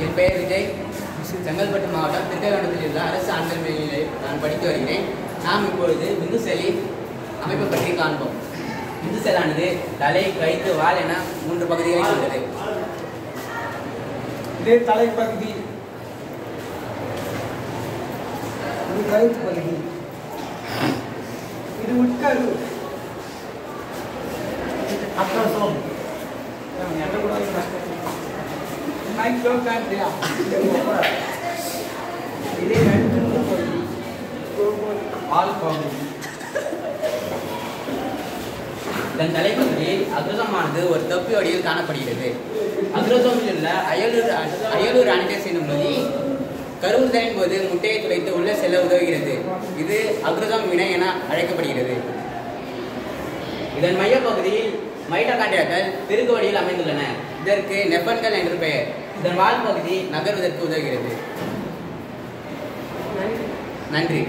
என் பெயர் விஜய். செங்கல்பட்டு மாவட்டம் திருக்கல்யாணத்தில் உள்ள அரசு ஆண்கள் மேல்நிலையில் நான் படித்து வருகிறேன். நாம் இப்பொழுது விந்து செல்லின் அமைப்பை பற்றி காண்போம். விந்து செல்லானது தலை, கழுத்து, வால் என 3 பகுதிகளை கொண்டது. இது தலைப்பகுதி, இது கழுத்து பகுதி, இது உட்கரு, அப்ரோசோம், மைக்ரோகாண்ட்ரியா, இது நடுத்தர பகுதி, வால் பகுதி. இதன் தலைப்பகுதியில் அக்ரோசமானது ஒரு தொப்பி வடிவில் காணப்படுகிறது. அக்ரோசோமில் உள்ள அயலூர் அனிடேஸ் என்னும் நொதி கருவுறுதலின் போது முட்டையை துளைத்து உள்ளே செல்ல உதவுகிறது. இது அக்ரோசோம் வினை என அழைக்கப்படுகிறது. இதன் மையப்பகுதியில் மைட்டோகாண்ட்ரியாக்கள் பெருக்கு வழியில் அமைந்துள்ளன. இதற்கு நெப்பன்கள் என்று பெயர். இதன் வால் பகுதி நகர்வதற்கு உதவுகிறது. நன்றி.